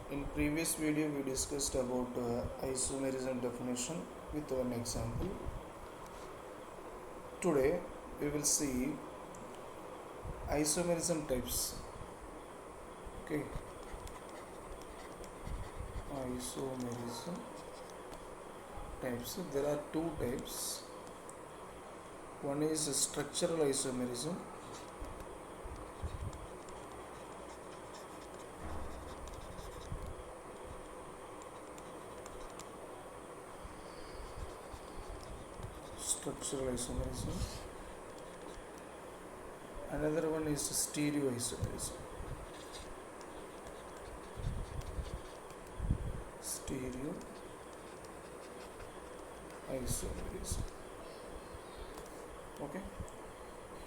In previous video we discussed about isomerism definition with one example. Today we will see isomerism types. Okay, isomerism types. There are two types. One is structural isomerism. Structural isomerism. Another one is stereo isomerism. Stereo isomerism. Okay.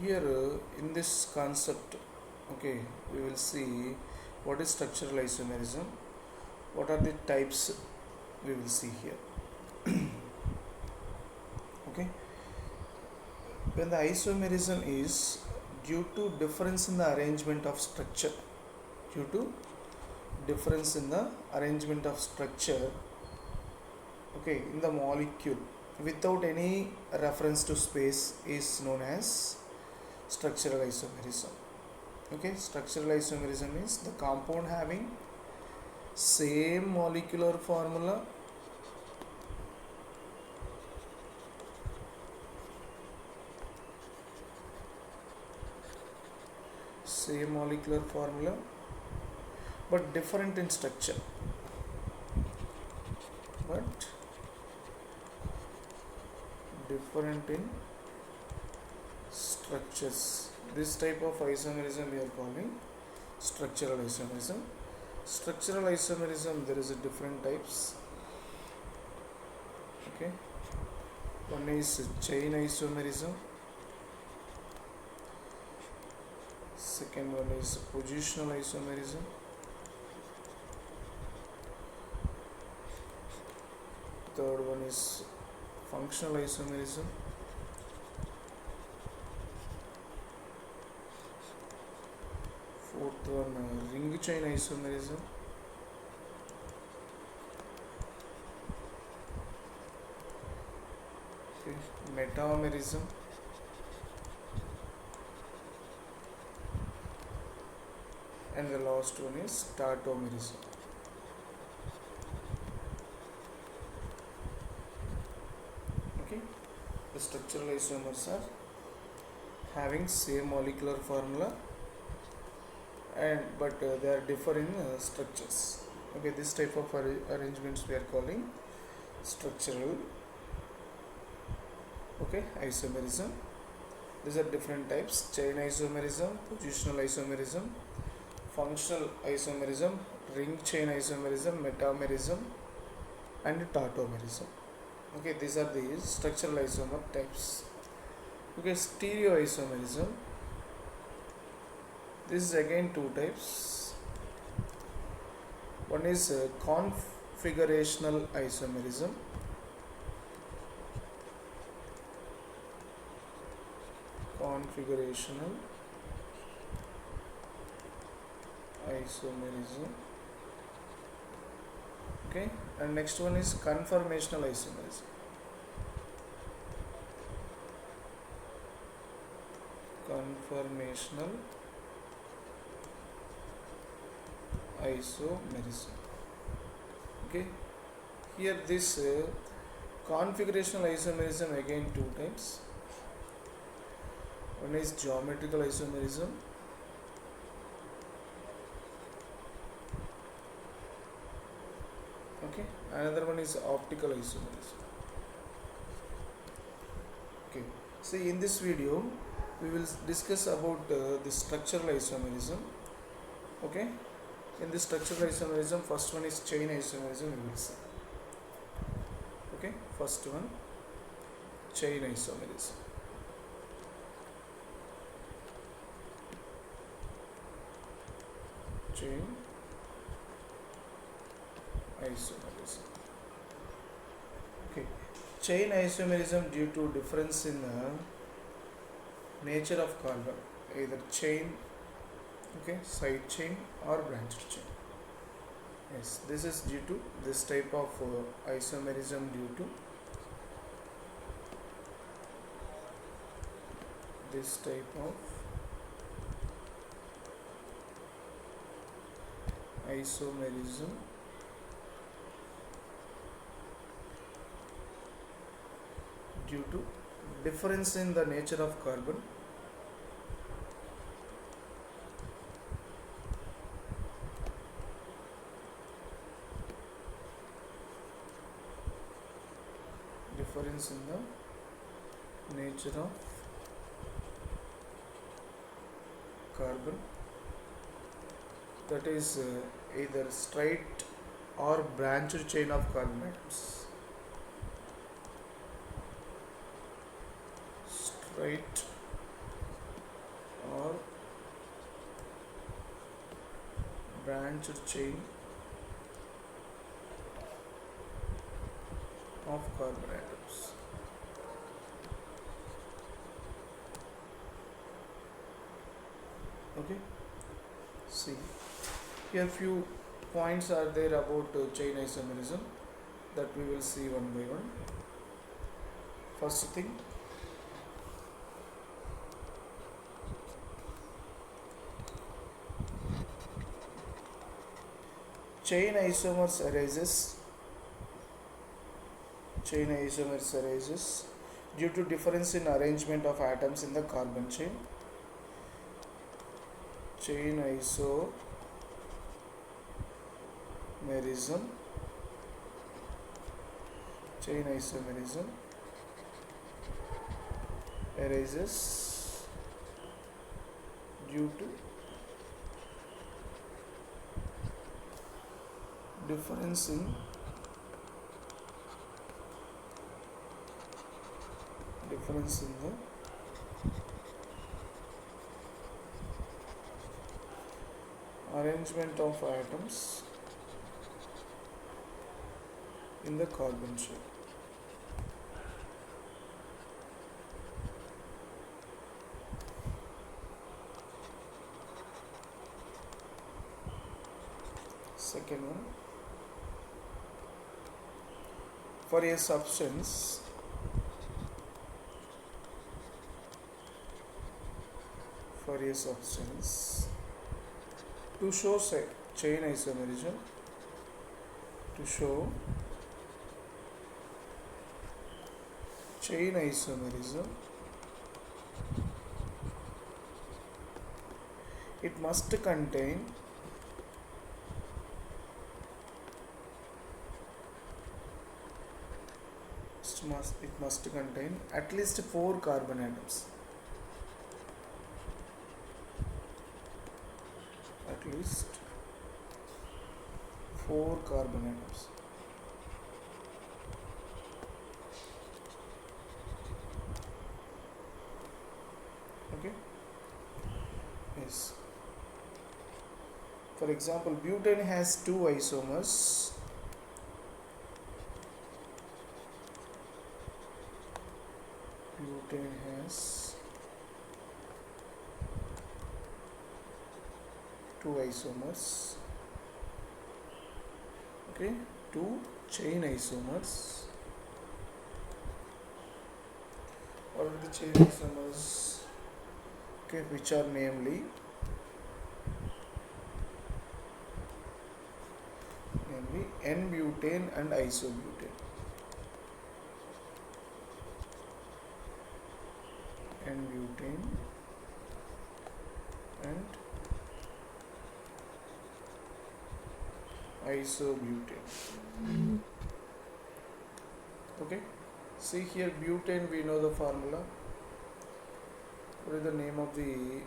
Here in this concept, okay, we will see what is structural isomerism. What are the types we will see here. Okay. When the isomerism is due to difference in the arrangement of structure, due to difference in the arrangement of structure, okay, in the molecule without any reference to space is known as structural isomerism. Okay, structural isomerism is the compound having same molecular formula but different in structure, structures. This type of isomerism we are calling structural isomerism. Structural isomerism, there is a different types. Okay, one is Chainisomerism, second one is positional isomerism, third one is functional isomerism, fourth one ring chain isomerism, okay, metamerism, and the last one is tautomerism. Okay, the structural isomers are having same molecular formula but they are different structures. Okay, this type of arrangements we are calling structural, okay, isomerism. These are different types: chain isomerism, positional isomerism, functional isomerism, ring chain isomerism, metamerism, and tautomerism. Okay, these are the structural isomer types. Okay, stereo isomerism. This is again two types. One is configurational isomerism. Configurational isomerism. Okay, and next one is conformational isomerism. Conformational isomerism. Okay, here this configurational isomerism, again two types. One is geometrical isomerism, okay, another one is optical isomerism. Okay, see, in this video we will discuss about the structural isomerism. Okay, in this structural isomerism, first one is chain isomerism, we will see. Okay, first one, chain isomerism. Chain isomerism. Okay, chain isomerism due to difference in the nature of carbon, either chain, okay, side chain or branched chain. Yes, this is due to this type of isomerism, due to this type of isomerism due to difference in the nature of carbon, difference in the nature of carbon, that is either straight or branched chain of carbon atoms. Straight or branched chain of carbon atoms. Okay, see here few points are there about chainisomerism that we will see one by one. First thing, chain isomers arises due to difference in arrangement of atoms in the carbon chain. Chainisomerism arises due to difference in the arrangement of atoms in the carbon chain. Second one, for a substance to show chain isomerism, it must contain at least 4 carbon atoms. At least 4 carbon atoms. Okay. Yes. For example, butane has 2 isomers. Butane has 2 isomers. Okay, 2 chain isomers. What are the chain isomers? Okay, which are namely N-butane and isobutane. N-butane and isobutane. Okay, see here butane, we know the formula. What is the name of the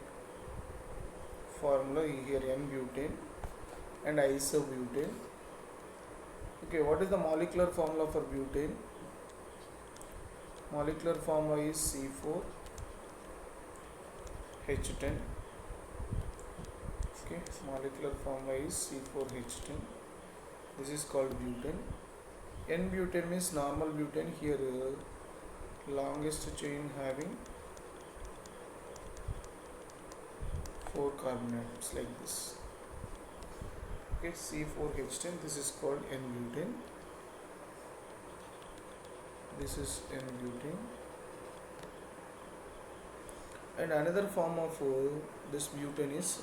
formula? Here N-butane and isobutane. Okay, what is the molecular formula for butane? Molecular formula is C4H10. Okay, molecular formula is C4H10. This is called butane. N-butane means normal butane. Here longest chain having 4 carbon atoms like this. Okay, C4H10, this is called N-butane. This is N-butane. And another form of this butane is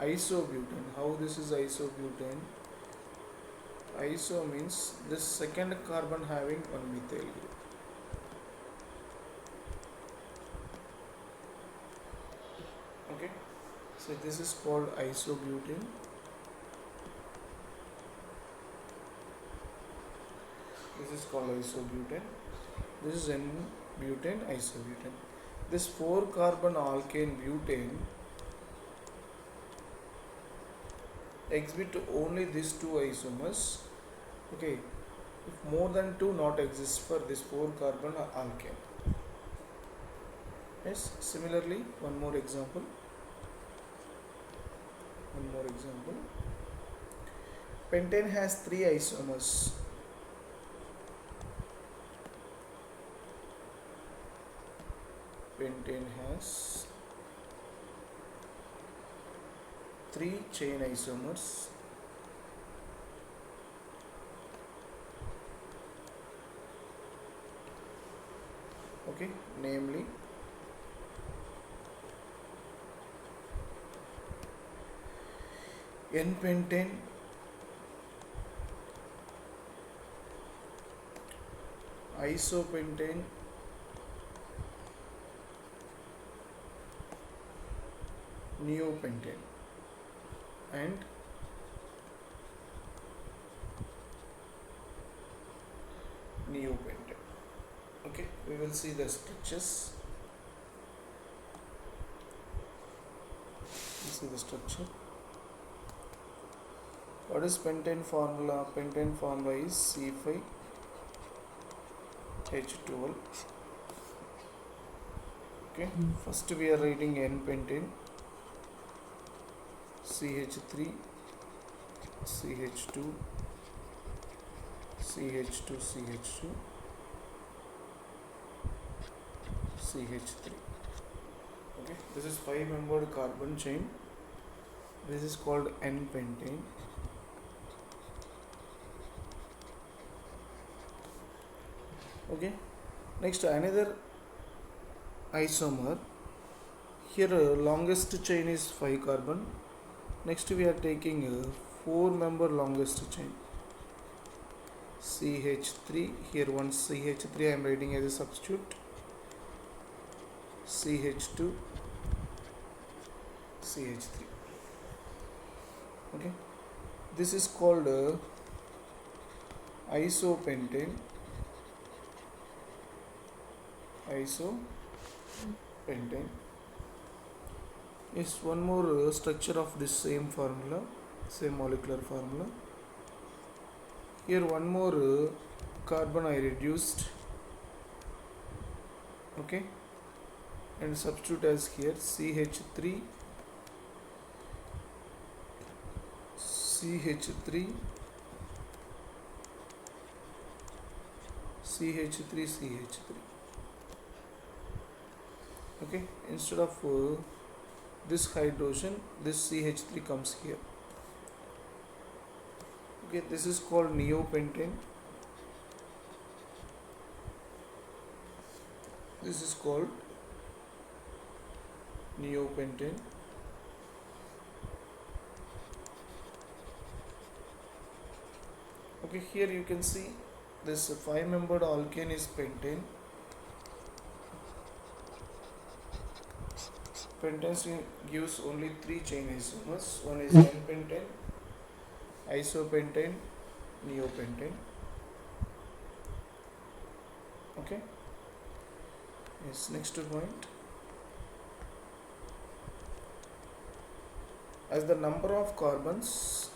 isobutane. How this is isobutane? Iso means this second carbon having one methyl group. Okay, so this is called isobutane. This is called isobutane. This is N-butane, isobutane. This 4 carbon alkane butane exhibit only these two isomers. Okay, if more than 2 not exist for this 4 carbon alkane. Yes, similarly, one more example. Pentane has 3 isomers. Pentane has 3 chain isomers. Okay, namely N-pentane, isopentane, neopentane, and neopentane. Okay, we will see the structures. See the structure. What is pentane formula? Pentane formula is C5H12. Okay, first we are writing N-pentane, CH3, CH2, CH2, CH2, CH3. Okay, this is 5-membered carbon chain. This is called N-pentane. Okay, next another isomer. Here longest chain is 5 carbon. Next we are taking a 4-member longest chain, CH3. Here one CH3 I am writing as a substitute, CH2, CH3. Okay, this is called isopentane. Isopentane is one more structure of this same formula, same molecular formula. Here one more carbon I reduced. Okay, and substitute as here CH3, CH3, CH3, CH3. Okay, instead of this hydrogen, this CH3 comes here. Okay, this is called neopentane. This is called neopentane. Okay, here you can see this 5-membered alkane is pentane. Pentane gives only 3 chain isomers. One is N-pentane, isopentane, neopentane. Okay. Yes, next point. As the number of carbons,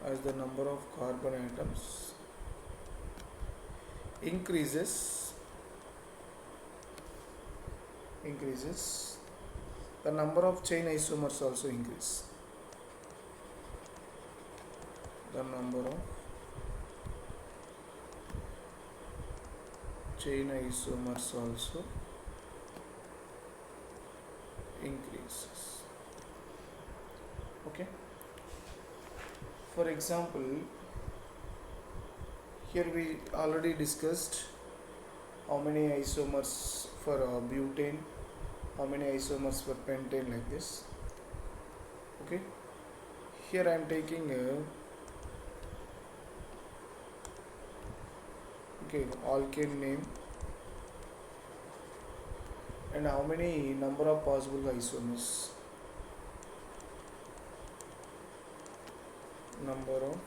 as the number of carbon atoms increases, the number of chain isomers also increase. The number of chain isomers also increases. Okay, for example, here we already discussed how many isomers for butane, how many isomers for pentane, like this. Okay, here I am taking a alkane name and how many number of possible isomers, number of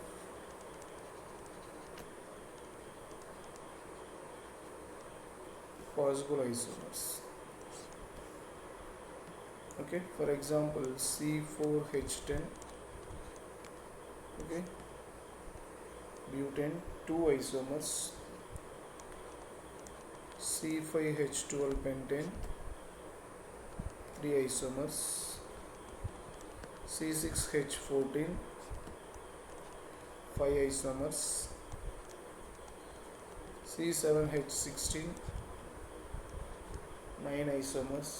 possible isomers. Okay, for example, C4H10, okay, butane, 2 isomers, C5H12 pentane, 3 isomers, C6H14, 5 isomers, C7H16, 9 isomers,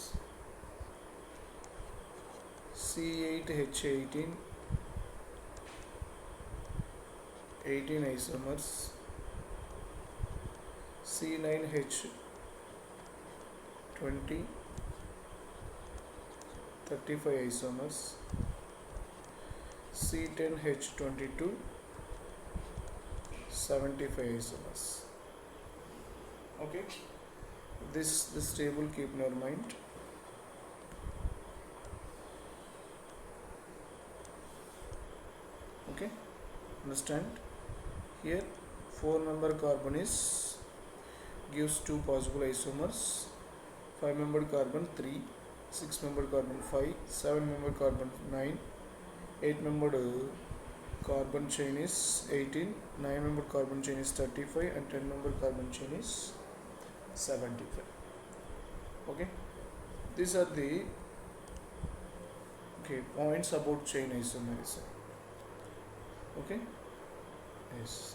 C8H18, 18 isomers, C9H20, 35 isomers, C10H22, 75 isomers. Okay, this table keep in your mind. Okay, understand? Here 4-member carbon is gives 2 possible isomers, 5-membered carbon 3, 6-membered carbon 5, 7-membered carbon 9, 8-membered carbon chain is 18, 9-membered carbon chain is 35, and 10-membered carbon chain is 75. Okay, these are the points about chain isomerism. Okay, yes.